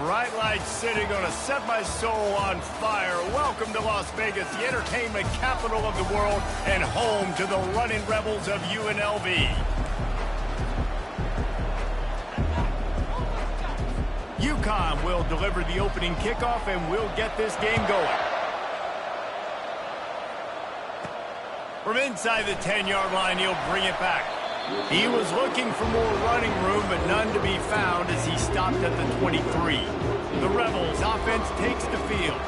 Bright lights sitting on a set my soul on fire. Welcome to Las Vegas, the entertainment capital of the world and home to the running rebels of UNLV. UConn will deliver the opening kickoff and we'll get this game going. From inside the 10-yard line, he'll bring it back. He was looking for more running room, but none to be found as he stopped at the 23. The Rebels offense takes the field.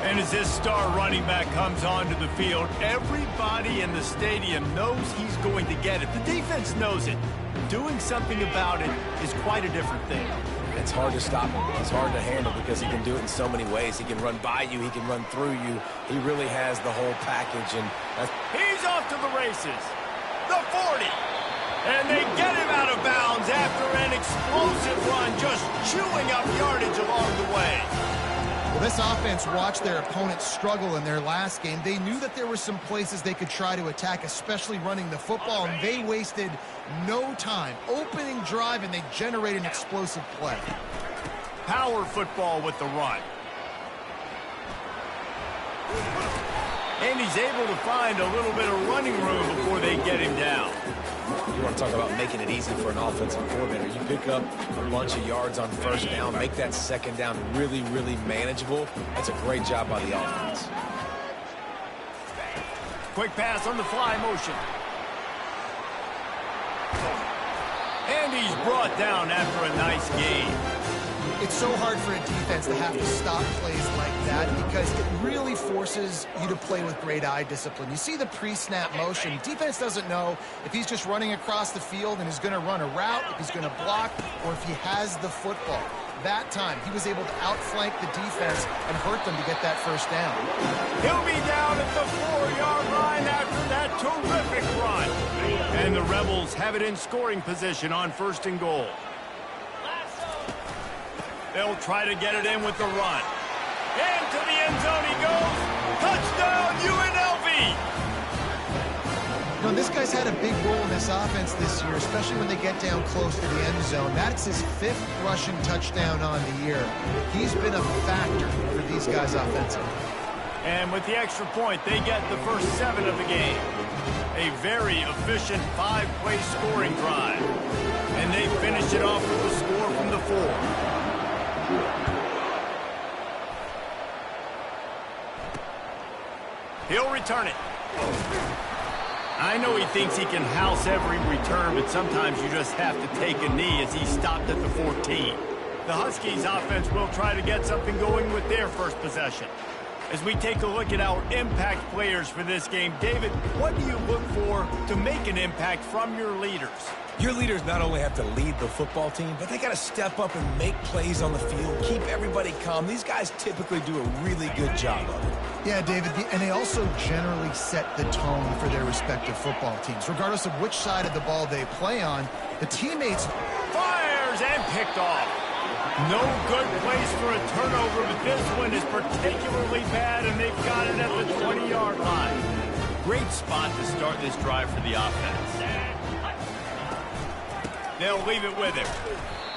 And as this star running back comes onto the field, everybody in the stadium knows he's going to get it. The defense knows it. Doing something about it is quite a different thing. It's hard to stop him. It's hard to handle because he can do it in so many ways. He can run by you. He can run through you. He really has the whole package. And he's off to the races. The 40. And they get him out of bounds after an explosive run, just chewing up yardage along the way. Well, this offense watched their opponents struggle in their last game. They knew that there were some places they could try to attack, especially running the football, and they wasted no time. Opening drive, and they generated an explosive play. Power football with the run. And he's able to find a little bit of running room before they get him down. You want to talk about making it easy for an offensive coordinator. You pick up a bunch of yards on first down, make that second down really, really manageable. That's a great job by the offense. Quick pass on the fly motion. And he's brought down after a nice gain. It's so hard for a defense to have to stop plays like that because it really forces you to play with great eye discipline. You see the pre-snap motion. Defense doesn't know if he's just running across the field and is going to run a route, if he's going to block, or if he has the football. That time, he was able to outflank the defense and hurt them to get that first down. He'll be down at the 4-yard line after that terrific run. And the Rebels have it in scoring position on 1st and goal. They'll try to get it in with the run. Into the end zone he goes. Touchdown, UNLV! You know, this guy's had a big role in this offense this year, especially when they get down close to the end zone. That's his 5th rushing touchdown on the year. He's been a factor for these guys offensively. And with the extra point, they get the first 7 of the game. A very efficient 5-play scoring drive. And they finish it off with a score from the 4. He'll return it. I know he thinks he can house every return, but sometimes you just have to take a knee as he stopped at the 14. The Huskies offense will try to get something going with their first possession. As we take a look at our impact players for this game, David, what do you look for to make an impact from your leaders? Your leaders not only have to lead the football team, but they got to step up and make plays on the field, keep everybody calm. These guys typically do a really good job of it. Yeah, David, and they also generally set the tone for their respective football teams. Regardless of which side of the ball they play on, the teammates... Fires and picked off. No good place for a turnover, but this one is particularly bad, and they've got it at the 20-yard line. Great spot to start this drive for the offense. They'll leave it with him.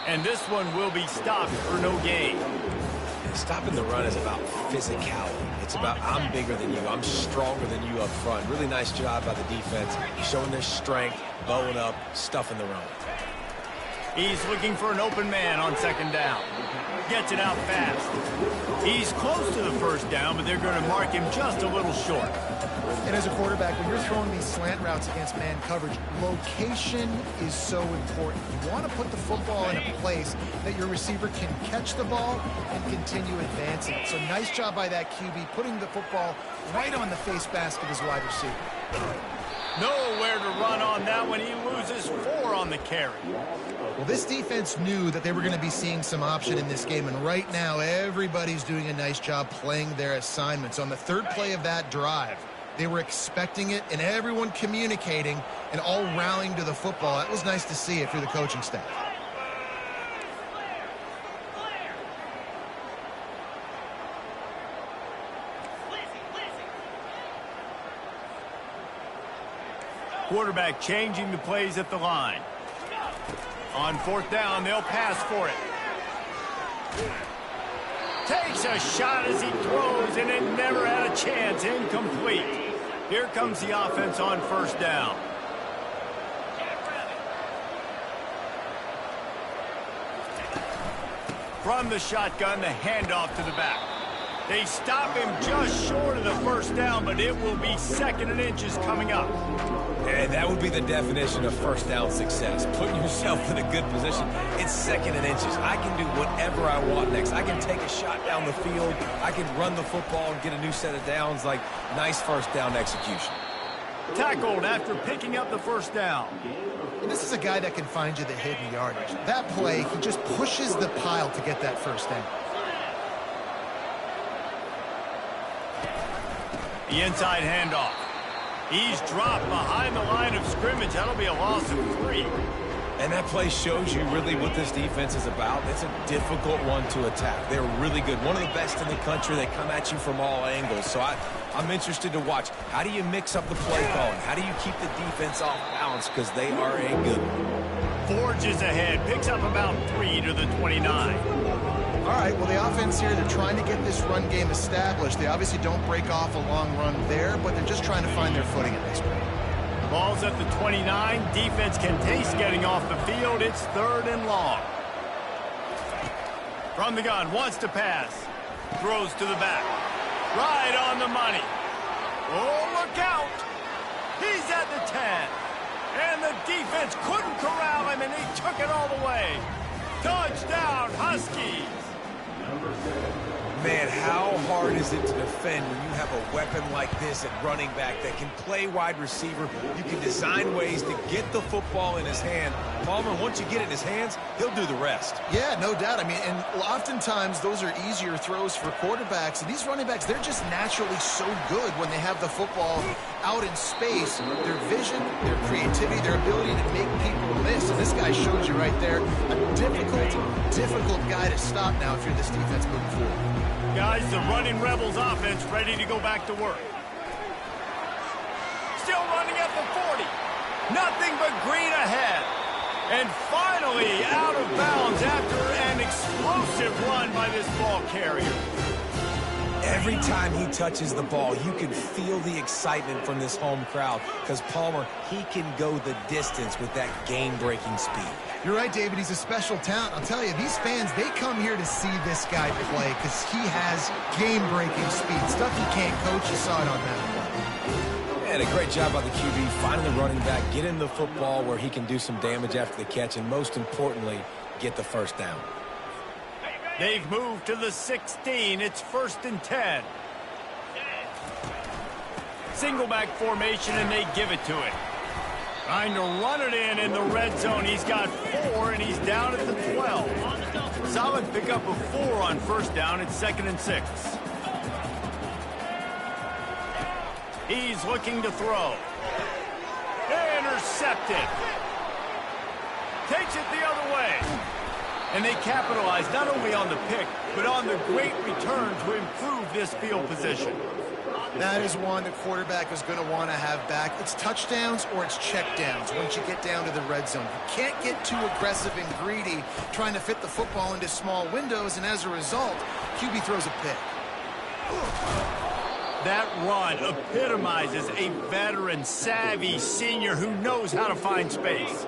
And this one will be stopped for no gain. Stopping the run is about physicality. It's about I'm bigger than you, I'm stronger than you up front. Really nice job by the defense, showing their strength, bowing up, stuffing the run. He's looking for an open man on 2nd down. Gets it out fast. He's close to the first down, but they're going to mark him just a little short. And as a quarterback, when you're throwing these slant routes against man coverage, location is so important. You want to put the football in a place that your receiver can catch the ball and continue advancing. So nice job by that QB, putting the football right on the face mask of his wide receiver. Nowhere to run on that one. He loses 4 on the carry. Well, this defense knew that they were going to be seeing some option in this game, and right now everybody's doing a nice job playing their assignments. On the 3rd play of that drive, they were expecting it, and everyone communicating and all rallying to the football. That was nice to see if you're the coaching staff. Quarterback changing the plays at the line. On 4th down, they'll pass for it. Takes a shot as he throws, and it never had a chance. Incomplete. Here comes the offense on first down. From the shotgun, the handoff to the back. They stop him just short of the first down, but it will be second and inches coming up. And that would be the definition of first down success. Putting yourself in a good position. It's second and inches. I can do whatever I want next. I can take a shot down the field. I can run the football and get a new set of downs. Like, nice first down execution. Tackled after picking up the first down. And this is a guy that can find you the hidden yardage. That play, he just pushes the pile to get that first down. The inside handoff. He's dropped behind the line of scrimmage. That'll be a loss of 3. And that play shows you really what this defense is about. It's a difficult one to attack. They're really good. One of the best in the country. They come at you from all angles. So I'm interested to watch. How do you mix up the play calling? How do you keep the defense off balance? Because they are a good one. Forges ahead. Picks up about 3 to the 29. All right, well, the offense here, they're trying to get this run game established. They obviously don't break off a long run there, but they're just trying to find their footing at this point. Ball's at the 29. Defense can taste getting off the field. It's 3rd and long. From the gun, wants to pass. Throws to the back. Right on the money. Oh, look out. He's at the 10. And the defense couldn't corral him, and he took it all the way. Touchdown, Huskies. Man, how hard is it to defend when you have a weapon like this at running back that can play wide receiver? You can design ways to get the football in his hand. Palmer, once you get it in his hands, he'll do the rest. Yeah, no doubt. I mean, and oftentimes those are easier throws for quarterbacks. And these running backs, they're just naturally so good when they have the football out in space. Their vision, their creativity, their ability to make people miss. And this guy shows you right there a difficult guy to stop now if you're this defense moving forward. Guys, the running Rebels offense ready to go back to work. Still running at the 40. Nothing but green ahead. And finally out of bounds after an explosive run by this ball carrier. Every time he touches the ball, you can feel the excitement from this home crowd because Palmer, he can go the distance with that game-breaking speed. You're right, David. He's a special talent. I'll tell you, these fans, they come here to see this guy play because he has game-breaking speed. Stuff you can't coach. You saw it on that play. And a great job by the QB, finding the running back, getting the football where he can do some damage after the catch, and most importantly, get the first down. They've moved to the 16. It's 1st and 10. Single back formation, and they give it to it. Trying to run it in the red zone. He's got 4, and he's down at the 12. Solid pickup of 4 on first down. It's 2nd and 6. He's looking to throw. Intercepted. Takes it the other way. And they capitalize not only on the pick, but on the great return to improve this field position. That is one the quarterback is going to want to have back. It's touchdowns or it's checkdowns once you get down to the red zone. You can't get too aggressive and greedy trying to fit the football into small windows, and as a result, QB throws a pick. That run epitomizes a veteran, savvy senior who knows how to find space.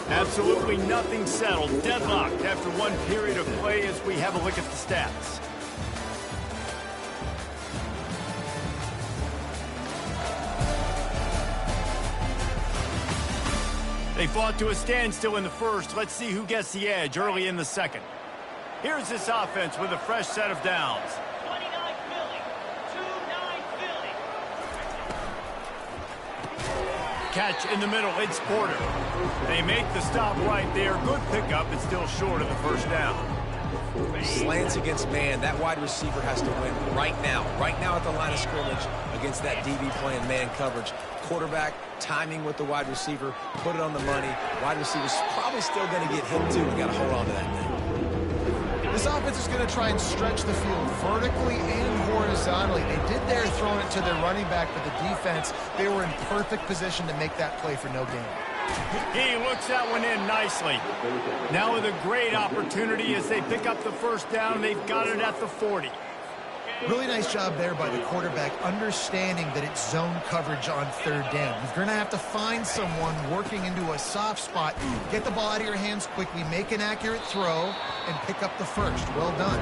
Absolutely nothing settled. Deadlocked after one period of play as we have a look at the stats. They fought to a standstill in the first. Let's see who gets the edge early in the second. Here's this offense with a fresh set of downs. 29 Philly, 2-9 Philly. Catch in the middle, it's Porter. They make the stop right there. Good pickup, but still short of the first down. Slants against man. That wide receiver has to win right now at the line of scrimmage against that DB playing man coverage. Quarterback, timing with the wide receiver, put it on the money. Wide receiver's probably still going to get hit too. We got to hold on to that thing. This This offense is going to try and stretch the field vertically and horizontally. They did there throwing it to their running back, but the defense, they were in perfect position to make that play for no gain. He looks that one in nicely. Now with a great opportunity as they pick up the first down. They've got it at the 40. Really nice job there by the quarterback, understanding that it's zone coverage on third down. You're going to have to find someone working into a soft spot, get the ball out of your hands quickly, make an accurate throw, and pick up the first. Well done.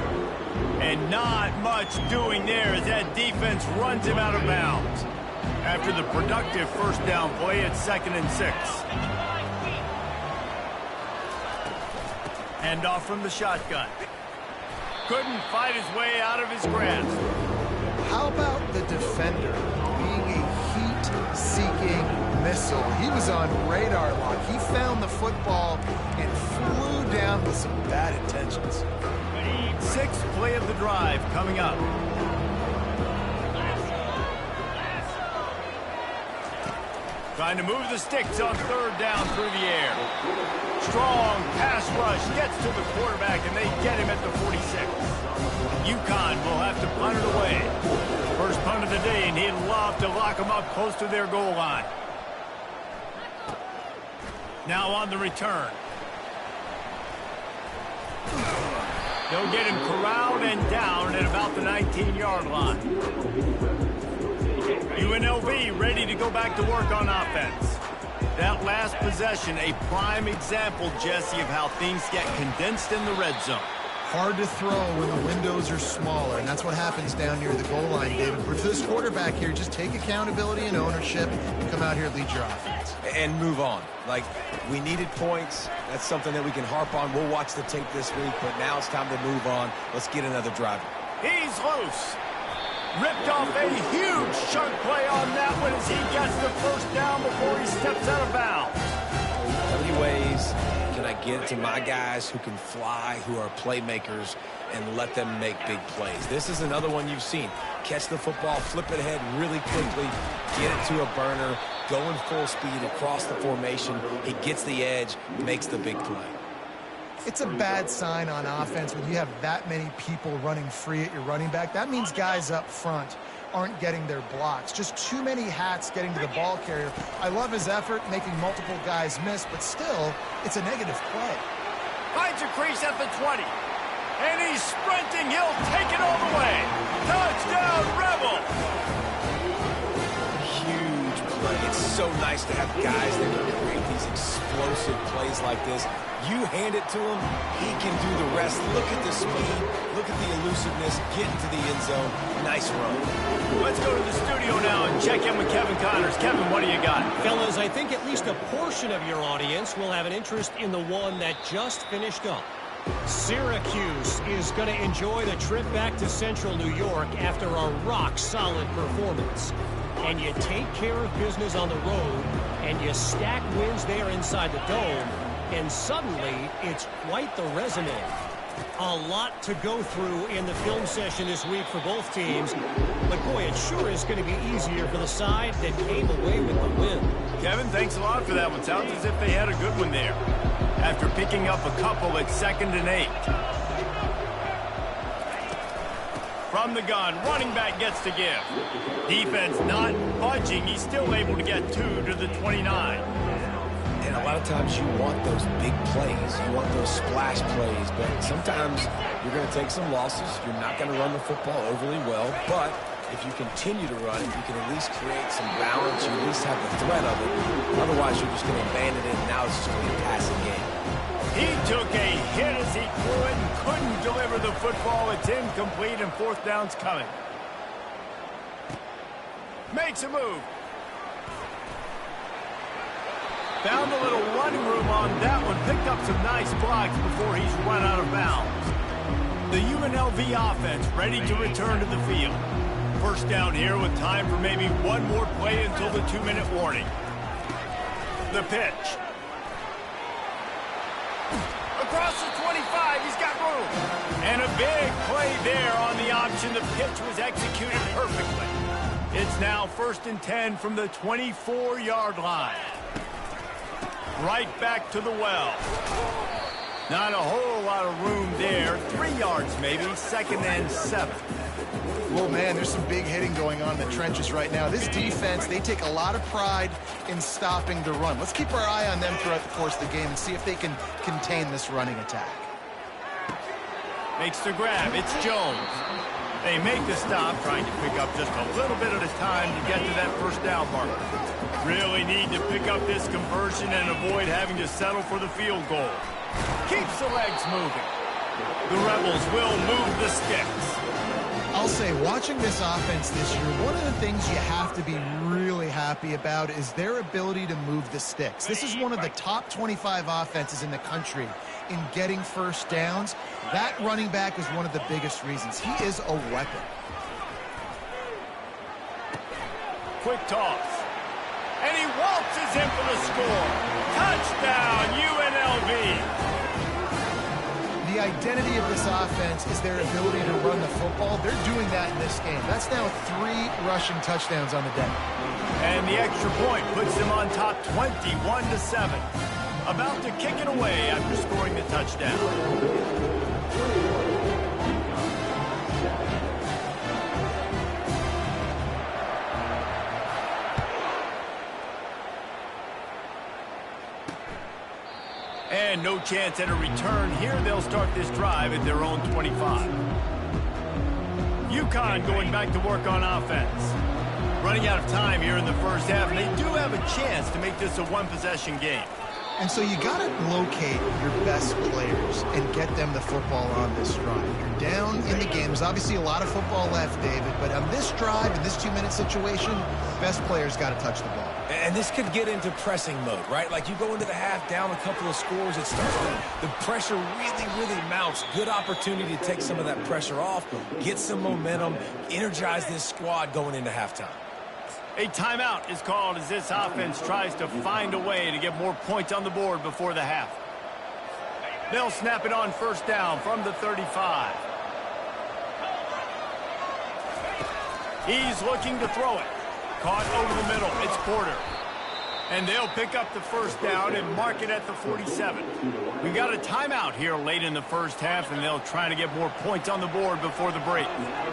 And not much doing there as that defense runs him out of bounds. After the productive first down play, it's 2nd and 6. Handoff from the shotgun. Couldn't fight his way out of his grasp. How about the defender being a heat-seeking missile? He was on radar lock. He found the football and flew down with some bad intentions. 6th play of the drive coming up. Trying to move the sticks on third down through the air. Strong pass rush gets to the quarterback, and they get him at the 46. UConn will have to punt it away. First punt of the day, and he'd love to lock them up close to their goal line. Now on the return. They'll get him corralled and down at about the 19-yard line. UNLV ready to go back to work on offense. That last possession, a prime example, Jesse, of how things get condensed in the red zone. Hard to throw when the windows are smaller, and that's what happens down near the goal line, David. For this quarterback here, just take accountability and ownership and come out here and lead your offense. And move on. Like, we needed points. That's something that we can harp on. We'll watch the tape this week, but now it's time to move on. Let's get another drive. He's loose. Ripped off a huge chunk play on that one as he gets the first down before he steps out of bounds. How many ways can I get to my guys who can fly, who are playmakers, and let them make big plays? This is another one you've seen. Catch the football, flip it ahead really quickly, get it to a burner, going full speed across the formation. He gets the edge, makes the big play. It's a bad sign on offense when you have that many people running free at your running back. That means guys up front aren't getting their blocks. Just too many hats getting to the ball carrier. I love his effort, making multiple guys miss, but still, it's a negative play. Finds a crease at the 20. And he's sprinting. He'll take it all the way. Touchdown, Rebel! Huge play. It's so nice to have guys that can create these explosive plays like this. You hand it to him, he can do the rest. Look at the speed, look at the elusiveness, get into the end zone. Nice run. Let's go to the studio now and check in with Kevin Connors. Kevin, what do you got? Fellas, I think at least a portion of your audience will have an interest in the one that just finished up. Syracuse is going to enjoy the trip back to Central New York after a rock-solid performance. And you take care of business on the road, and you stack wins there inside the Dome, and suddenly it's quite the resume. A lot to go through in the film session this week for both teams, but boy, it sure is going to be easier for the side that came away with the win. Kevin, thanks a lot for that one. Sounds as if they had a good one there. After picking up a couple at 2nd and 8. From the gun, running back gets to give. Defense not budging. He's still able to get 2 to the 29. And a lot of times you want those big plays. You want those splash plays. But sometimes you're going to take some losses. You're not going to run the football overly well. But if you continue to run it, you can at least create some balance. You at least have the threat of it. Otherwise, you're just going to abandon it, and now it's just going to be a passing game. He took a hit as he threw it and couldn't deliver the football. It's incomplete, and 4th down's coming. Makes a move. Found a little running room on that one. Picked up some nice blocks before he's run out of bounds. The UNLV offense ready to return to the field. First down here with time for maybe one more play until the 2-minute warning. The pitch. Across the 25, he's got room. And a big play there on the option. The pitch was executed perfectly. It's now 1st and 10 from the 24-yard line. Right back to the well. Not a whole lot of room there. 3 yards maybe, 2nd and 7. Well, man, there's some big hitting going on in the trenches right now. This defense, they take a lot of pride in stopping the run. Let's keep our eye on them throughout the course of the game and see if they can contain this running attack. Makes the grab. It's Jones. They make the stop, trying to pick up just a little bit at a time to get to that first down marker. Really need to pick up this conversion and avoid having to settle for the field goal. Keeps the legs moving. The Rebels will move the sticks. I'll say, watching this offense this year, one of the things you have to be really happy about is their ability to move the sticks. This is one of the top 25 offenses in the country in getting first downs. That running back is one of the biggest reasons. He is a weapon. Quick toss. And he waltzes in for the score. Touchdown, UNLV. The identity of this offense is their ability to run the football. They're doing that in this game. That's now 3 rushing touchdowns on the day. And the extra point puts them on top 21-7. About to kick it away after scoring the touchdown. And no chance at a return here. They'll start this drive at their own 25. UConn going back to work on offense. Running out of time here in the first half, and they do have a chance to make this a one-possession game. And so you got to locate your best players and get them the football on this drive. You're down in the game. There's obviously a lot of football left, David, but on this drive, in this 2-minute situation, best players got to touch the ball. And this could get into pressing mode, right? Like you go into the half down a couple of scores, it starts the pressure really mounts. Good opportunity to take some of that pressure off, get some momentum, energize this squad going into halftime. A timeout is called as this offense tries to find a way to get more points on the board before the half. They'll snap it on first down from the 35. He's looking to throw it. Caught over the middle. It's Porter. And they'll pick up the first down and mark it at the 47. We got a timeout here late in the first half, and they'll try to get more points on the board before the break.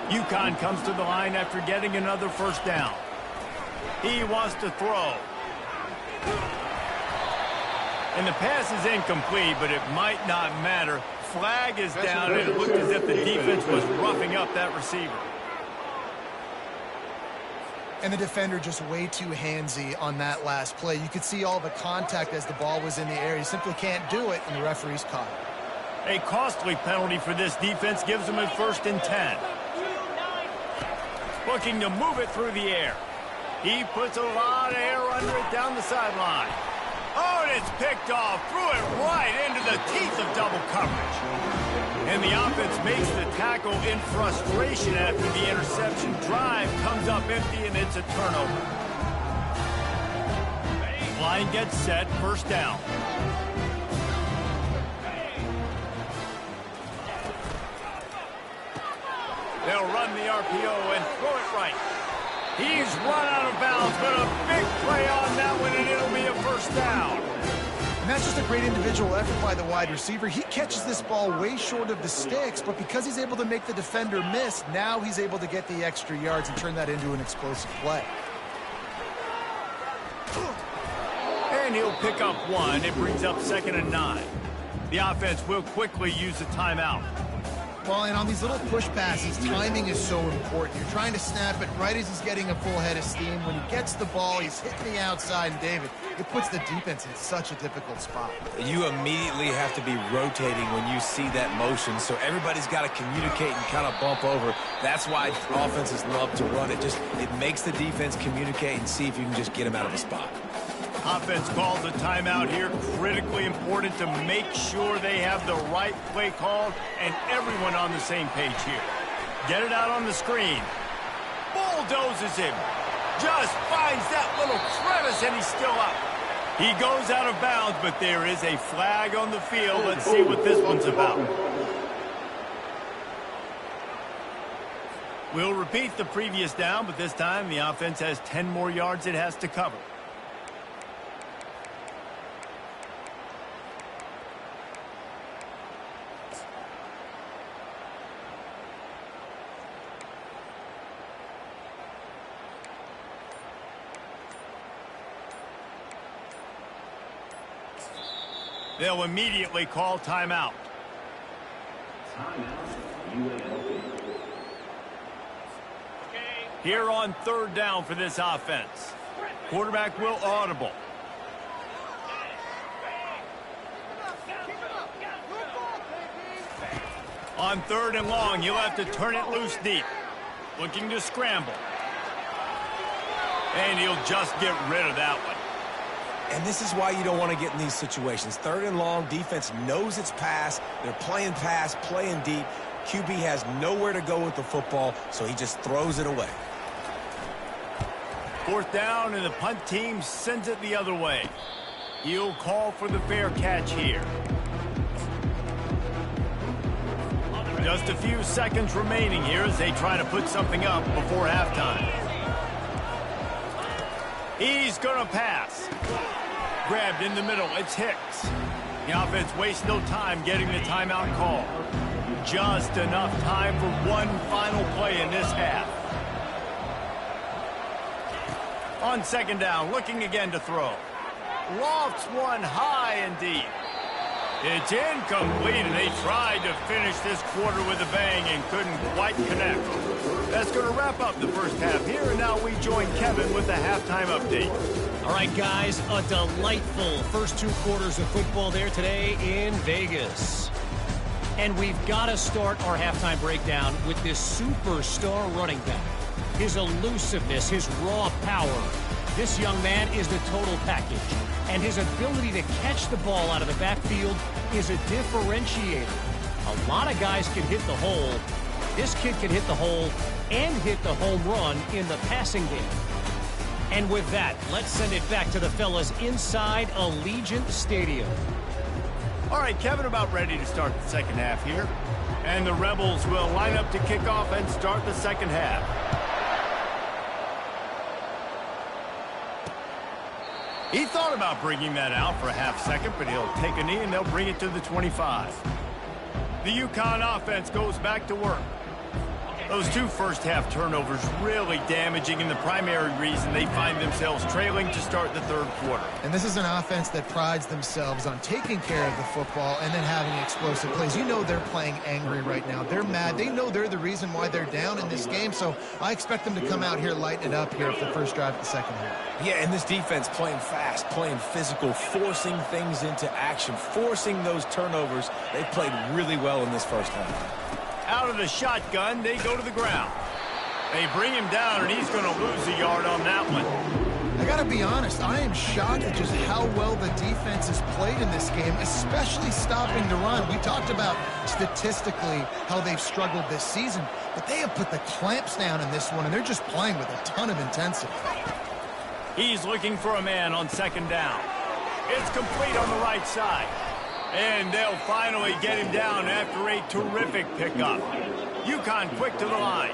UConn comes to the line after getting another first down. He wants to throw. And the pass is incomplete, but it might not matter. Flag is down, and it looked as if the defense was roughing up that receiver. And the defender just way too handsy on that last play. You could see all the contact as the ball was in the air. He simply can't do it, and the referee's caught it. A costly penalty for this defense gives them a 1st and 10. Looking to move it through the air. He puts a lot of air under it down the sideline. Oh, and it's picked off. Threw it right into the teeth of double coverage. And the offense makes the tackle in frustration after the interception. Drive comes up empty, and it's a turnover. Line gets set, first down. They'll run the RPO and throw it right. He's run out of bounds, but a big play on that one, and it'll be a first down. And that's just a great individual effort by the wide receiver. He catches this ball way short of the sticks, but because he's able to make the defender miss, now he's able to get the extra yards and turn that into an explosive play. And he'll pick up one. It brings up 2nd and 9. The offense will quickly use a timeout. Well, and on these little push passes, timing is so important. You're trying to snap it right as he's getting a full head of steam. When he gets the ball, he's hitting the outside, and David, it puts the defense in such a difficult spot. You immediately have to be rotating when you see that motion, so everybody's got to communicate and kind of bump over. That's why offenses love to run it. It makes the defense communicate and see if you can just get them out of a spot. Offense calls a timeout here. Critically important to make sure they have the right play called and everyone on the same page here. Get it out on the screen. Bulldozes him. Just finds that little crevice, and he's still up. He goes out of bounds, but there is a flag on the field. Let's see what this one's about. We'll repeat the previous down, but this time the offense has 10 more yards it has to cover. They'll immediately call timeout. Here on third down for this offense. Quarterback will audible. On third and long, you'll have to turn it loose deep. Looking to scramble. And he'll just get rid of that one. And this is why you don't want to get in these situations. Third and long, defense knows it's pass. They're playing pass, playing deep. QB has nowhere to go with the football, so he just throws it away. Fourth down, and the punt team sends it the other way. He'll call for the fair catch here. Just a few seconds remaining here as they try to put something up before halftime. He's going to pass. Grabbed in the middle. It's Hicks. The offense wastes no time getting the timeout call. Just enough time for one final play in this half. On second down, looking again to throw. Lofts one high and deep. It's incomplete, and they tried to finish this quarter with a bang and couldn't quite connect. That's going to wrap up the first half here, and now we join Kevin with the halftime update. All right, guys, a delightful first 2 quarters of football there today in Vegas. And we've got to start our halftime breakdown with this superstar running back. His elusiveness, his raw power. This young man is the total package. And his ability to catch the ball out of the backfield is a differentiator. A lot of guys can hit the hole. This kid can hit the hole and hit the home run in the passing game. And with that, let's send it back to the fellas inside Allegiant Stadium. All right, Kevin, about ready to start the second half here. And the Rebels will line up to kick off and start the second half. He thought about bringing that out for a half second, but he'll take a knee and they'll bring it to the 25. The UConn offense goes back to work. Those 2 first-half turnovers really damaging, and the primary reason they find themselves trailing to start the third quarter. And this is an offense that prides themselves on taking care of the football and then having explosive plays. You know they're playing angry right now. They're mad. They know they're the reason why they're down in this game, so I expect them to come out here, lighten it up here for the first drive of the second half. Yeah, and this defense playing fast, playing physical, forcing things into action, forcing those turnovers. They played really well in this first half. Out of the shotgun, they go to the ground. They bring him down, and he's going to lose a yard on that one. I got to be honest, I am shocked at just how well the defense has played in this game, especially stopping the run. We talked about statistically how they've struggled this season, but they have put the clamps down in this one, and they're just playing with a ton of intensity. He's looking for a man on second down. It's complete on the right side. And they'll finally get him down after a terrific pickup. UConn quick to the line.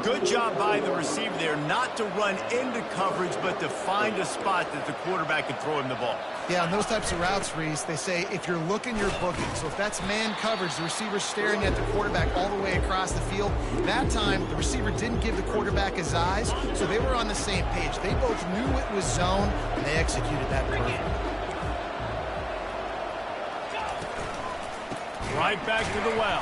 Good job by the receiver there not to run into coverage, but to find a spot that the quarterback can throw him the ball. Yeah, on those types of routes, Reese, they say if you're looking, you're booking. So if that's man coverage, the receiver's staring at the quarterback all the way across the field. That time, the receiver didn't give the quarterback his eyes, so they were on the same page. They both knew it was zone, and they executed that perfectly. Right back to the well.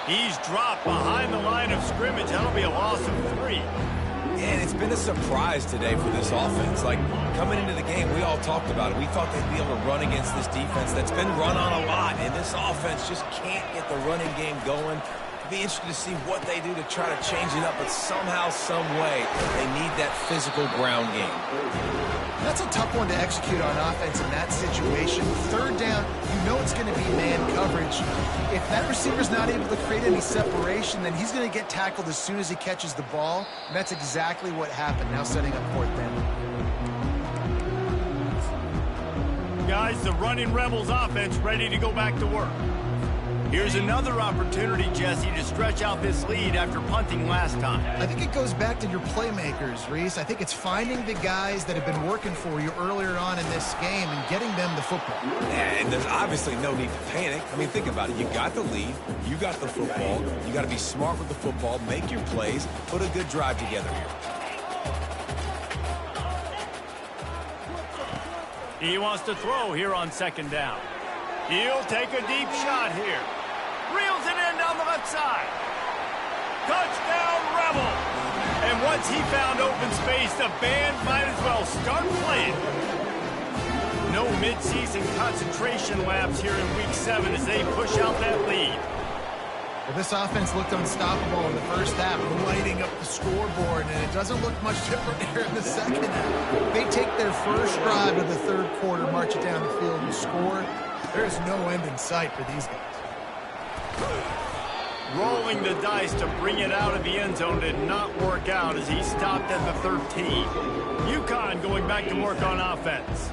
He's dropped behind the line of scrimmage. That'll be a loss of 3. And it's been a surprise today for this offense. Like, coming into the game, we all talked about it. We thought they'd be able to run against this defense that's been run on a lot, and this offense just can't get the running game going. Be interested to see what they do to try to change it up, but somehow, some way, they need that physical ground game. That's a tough one to execute on offense in that situation. Third down, you know it's going to be man coverage. If that receiver's not able to create any separation, then he's going to get tackled as soon as he catches the ball. And that's exactly what happened, now setting up fourth down. Guys, the running Rebels offense ready to go back to work. Here's another opportunity, Jesse, to stretch out this lead after punting last time. I think it goes back to your playmakers, Reese. I think it's finding the guys that have been working for you earlier on in this game and getting them the football. And there's obviously no need to panic. I mean, think about it. You got the lead. You got the football. You got to be smart with the football, make your plays, put a good drive together here. He wants to throw here on second down. He'll take a deep shot here. Reels it in down the left side. Touchdown, Rebel. And once he found open space, the band might as well start playing. No midseason concentration laps here in Week 7 as they push out that lead. Well, this offense looked unstoppable in the first half, lighting up the scoreboard, and it doesn't look much different here in the second half. They take their first drive of the third quarter, march it down the field, and score. There's no end in sight for these guys. Rolling the dice to bring it out of the end zone did not work out as he stopped at the 13. UConn going back to work on offense.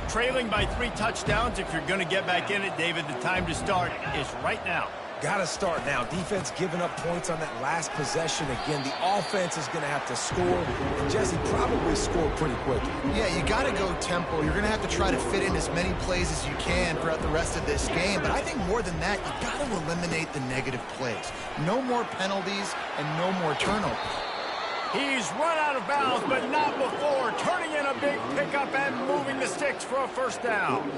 Trailing by 3 touchdowns. If you're going to get back in it, David, the time to start is right now. Got to start now. Defense giving up points on that last possession. Again, the offense is going to have to score, and Jesse probably scored pretty quickly. Yeah, you got to go tempo. You're going to have to try to fit in as many plays as you can throughout the rest of this game. But I think more than that, you got to eliminate the negative plays. No more penalties and no more turnovers. He's run out of bounds, but not before turning in a big pickup and moving the sticks for a first down.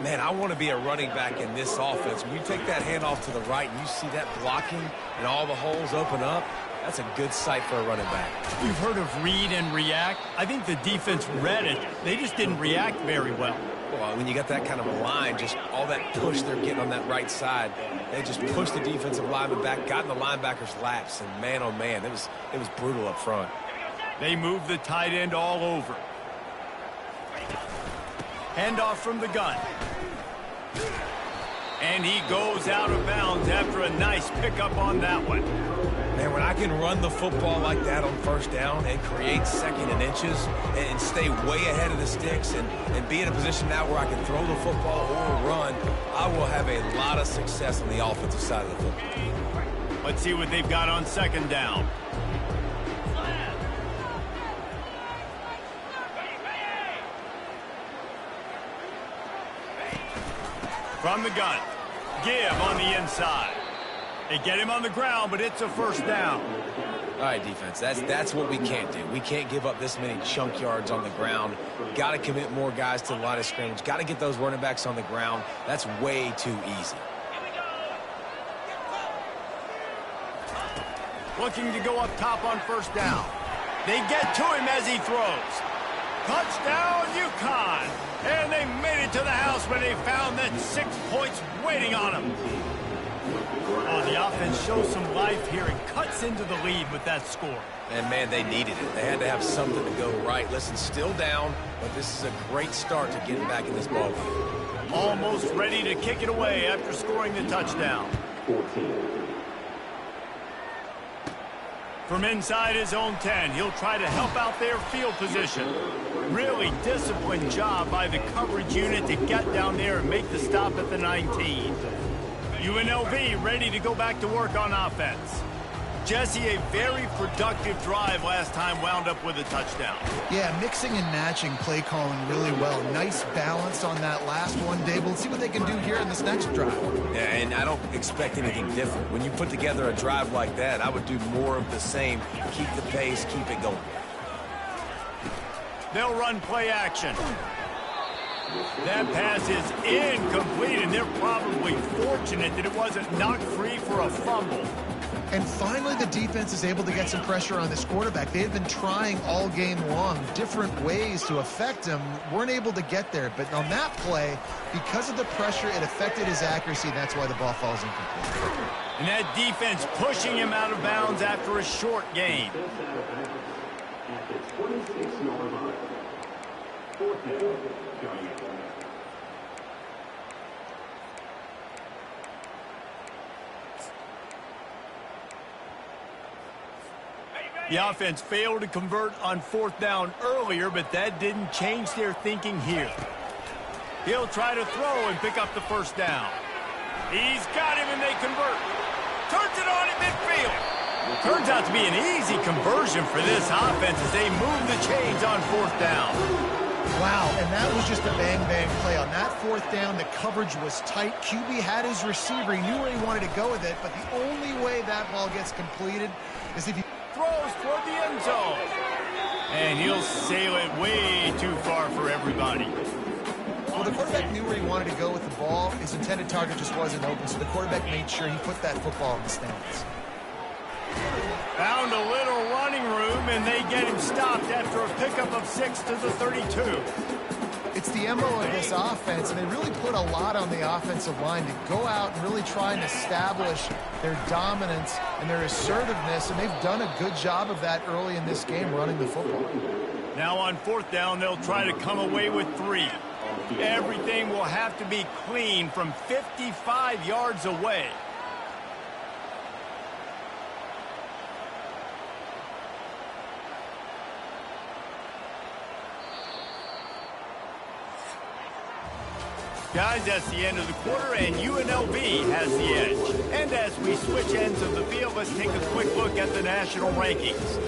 Man, I want to be a running back in this offense. When you take that handoff to the right and you see that blocking and all the holes open up, that's a good sight for a running back. You've heard of read and react. I think the defense read it. They just didn't react very well. Well, when you got that kind of a line, just all that push they're getting on that right side, they just pushed the defensive lineman back, got in the linebacker's laps, and man, oh man, it was brutal up front. They moved the tight end all over. Handoff from the gun. And he goes out of bounds after a nice pickup on that one. Man, when I can run the football like that on first down and create second and inches and stay way ahead of the sticks and be in a position now where I can throw the football or run, I will have a lot of success on the offensive side of the football. Let's see what they've got on second down. From the gun. Give on the inside. They get him on the ground, but it's a first down. All right, defense, that's what we can't do. We can't give up this many chunk yards on the ground. Got to commit more guys to the line of scrimmage. Got to get those running backs on the ground. That's way too easy. Looking to go up top on first down. They get to him as he throws. Touchdown, UConn. And they made it to the house when they found that 6 points waiting on them. Oh, the offense shows some life here and cuts into the lead with that score. And, man, they needed it. They had to have something to go right. Listen, still down, but this is a great start to getting back in this ballgame. Almost ready to kick it away after scoring the touchdown. 14. From inside his own 10, he'll try to help out their field position. Really disciplined job by the coverage unit to get down there and make the stop at the 19. UNLV ready to go back to work on offense. Jesse, a very productive drive last time wound up with a touchdown. Yeah, mixing and matching play calling really well. Nice balance on that last one, Dave. We'll see what they can do here in this next drive. Yeah, and I don't expect anything different. When you put together a drive like that, I would do more of the same. Keep the pace, keep it going. They'll run play action. That pass is incomplete, and they're probably fortunate that it wasn't knocked free for a fumble. And finally, the defense is able to get some pressure on this quarterback. They had been trying all game long, different ways to affect him. Weren't able to get there. But on that play, because of the pressure, it affected his accuracy, and that's why the ball falls incomplete. And that defense pushing him out of bounds after a short gain. At the 26-yard line. 4th down, Giants. The offense failed to convert on 4th down earlier, but that didn't change their thinking here. He'll try to throw and pick up the first down. He's got him and they convert. Turns it on at midfield. Turns out to be an easy conversion for this offense as they move the chains on 4th down. Wow, and that was just a bang-bang play. On that 4th down, the coverage was tight. QB had his receiver. He knew where he wanted to go with it, but the only way that ball gets completed is if he throws toward the end zone. And he'll sail it way too far for everybody. Well, the quarterback knew where he wanted to go with the ball. His intended target just wasn't open, so the quarterback made sure he put that football in the stands. Found a little running room, and they get him stopped after a pickup of 6 to the 32. It's the MO of this offense, and they really put a lot on the offensive line to go out and really try and establish their dominance and their assertiveness, and they've done a good job of that early in this game running the football. Now on 4th down, they'll try to come away with 3. Everything will have to be clean from 55 yards away. Guys, that's the end of the quarter, and UNLV has the edge. And as we switch ends of the field, let's take a quick look at the national rankings.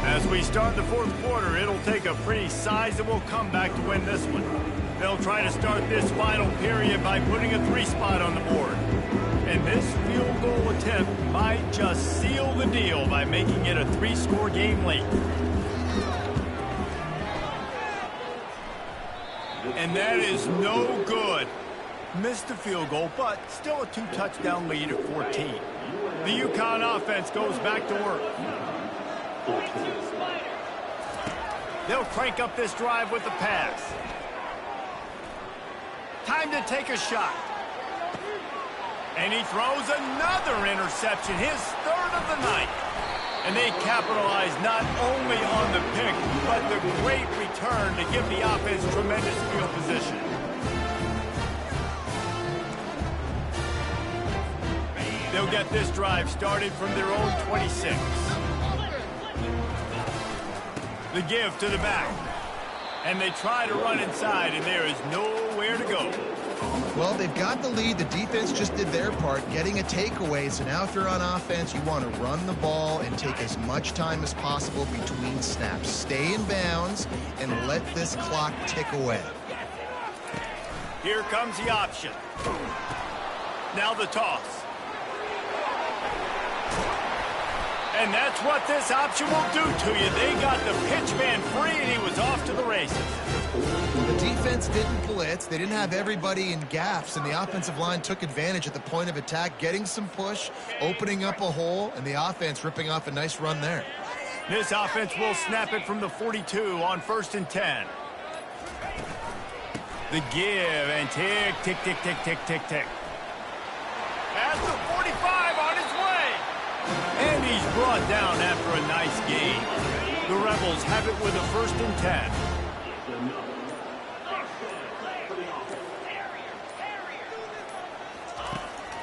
As we start the 4th quarter, it'll take a pretty sizable comeback to win this one. They'll try to start this final period by putting a 3 spot on the board. And this field goal attempt might just seal the deal by making it a 3-score game late. And that is no good. Missed the field goal, but still a 2-touchdown lead at 14. The UConn offense goes back to work. They'll crank up this drive with the pass. Time to take a shot. And he throws another interception, his 3rd of the night. And they capitalize not only on the pick, but the great return to give the offense tremendous field position. They'll get this drive started from their own 26. The give to the back. And they try to run inside, and there is nowhere to go. Well, they've got the lead. The defense just did their part, getting a takeaway. So now if you're on offense, you want to run the ball and take as much time as possible between snaps. Stay in bounds and let this clock tick away. Here comes the option. Now the toss. And that's what this option will do to you. They got the pitch man free, and he was off to the races. The defense didn't blitz. They didn't have everybody in gaps, and the offensive line took advantage at the point of attack, getting some push, opening up a hole, and the offense ripping off a nice run there. This offense will snap it from the 42 on 1st and 10. The give, and tick, tick, tick, tick, tick, tick, tick. At the 45 on his way. And he's brought down after a nice gain. The Rebels have it with a 1st and 10.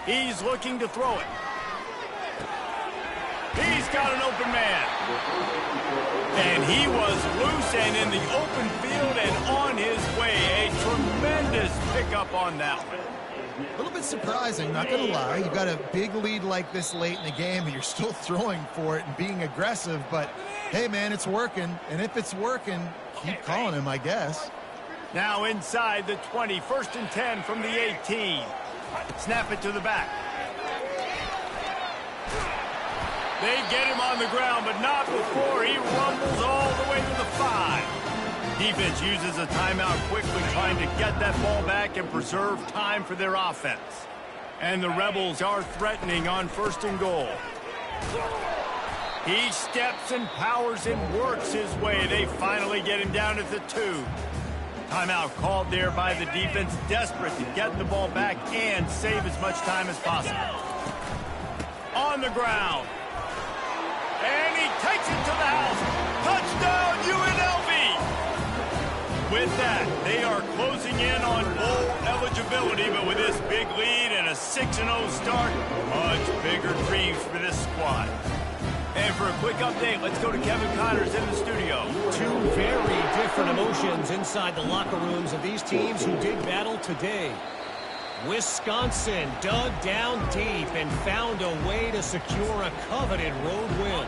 He's looking to throw it. He's got an open man. And he was loose and in the open field and on his way. A tremendous pickup on that one. A little bit surprising, not going to lie. You've got a big lead like this late in the game, and you're still throwing for it and being aggressive. But, hey, man, it's working. And if it's working, keep calling him, I guess. Now inside the 20, 1st and 10 from the 18. Snap it to the back. They get him on the ground, but not before he rumbles all the way to the 5. Defense uses a timeout quickly, trying to get that ball back and preserve time for their offense. And the Rebels are threatening on 1st and goal. He steps and powers and works his way. They finally get him down at the 2. Timeout called there by the defense, desperate to get the ball back and save as much time as possible. On the ground. And he takes it to the house. Touchdown, UNLV! With that, they are closing in on bowl eligibility, but with this big lead and a 6-0 start, much bigger dreams for this squad. And for a quick update, let's go to Kevin Connors in the studio. Two very different emotions inside the locker rooms of these teams who did battle today. Wisconsin dug down deep and found a way to secure a coveted road win.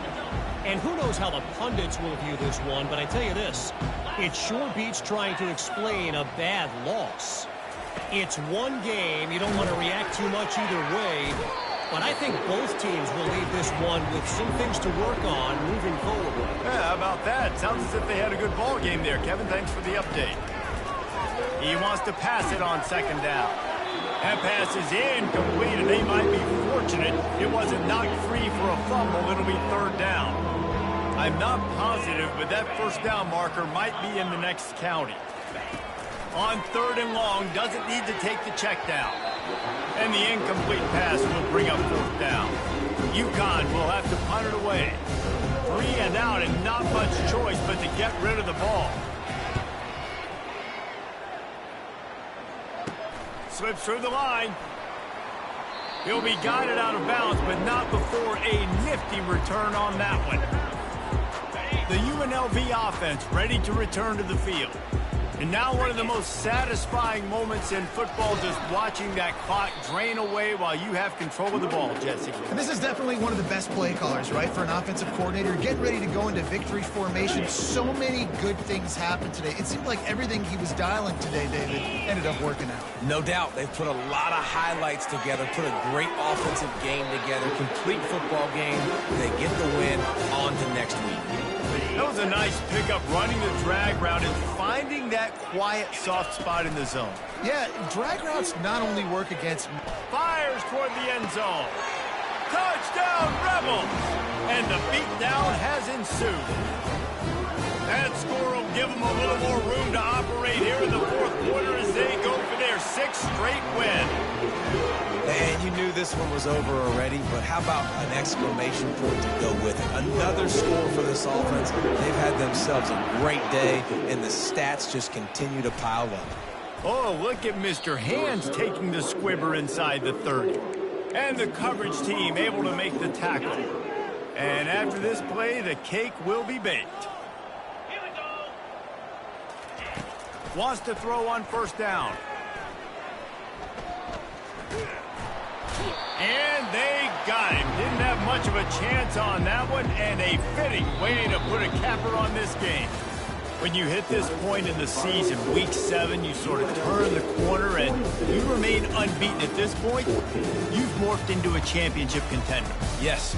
And who knows how the pundits will view this one, but I tell you this, it sure beats trying to explain a bad loss. It's one game, you don't want to react too much either way, but I think both teams will leave this one with some things to work on moving forward. Yeah, how about that? Sounds as if they had a good ball game there, Kevin. Thanks for the update. He wants to pass it on second down. That pass is incomplete, and they might be fortunate it wasn't knocked free for a fumble. It'll be third down. I'm not positive, but that first down marker might be in the next county. On third and long, doesn't need to take the check down. And the incomplete pass will bring up fourth down. UConn will have to punt it away. 3 and out and not much choice but to get rid of the ball. Slips through the line. He'll be guided out of bounds, but not before a nifty return on that one. The UNLV offense ready to return to the field. And now one of the most satisfying moments in football, just watching that clock drain away while you have control of the ball, Jesse. And this is definitely one of the best play callers, right, for an offensive coordinator. Getting ready to go into victory formation. So many good things happened today. It seemed like everything he was dialing today, David, ended up working out. No doubt. They've put a lot of highlights together, put a great offensive game together, complete football game. They get the win. On to next week. That was a nice pickup, running the drag route and finding that quiet, soft spot in the zone. Yeah, drag routes not only work against... Fires toward the end zone. Touchdown, Rebels! And the beatdown has ensued. That score will give them a little more room to operate here in the fourth quarter as they go for their 6th straight win. And you knew this one was over already, but how about an exclamation point to go with it? Another score for this offense. They've had themselves a great day, and the stats just continue to pile up. Oh, look at Mr. Hands taking the squibber inside the 30. And the coverage team able to make the tackle. And after this play, the cake will be baked. Here we go. Wants to throw on first down. And they got him. Didn't have much of a chance on that one, and a fitting way to put a capper on this game. When you hit this point in the season, week 7, you sort of turn the corner and you remain unbeaten at this point. You've morphed into a championship contender. Yes.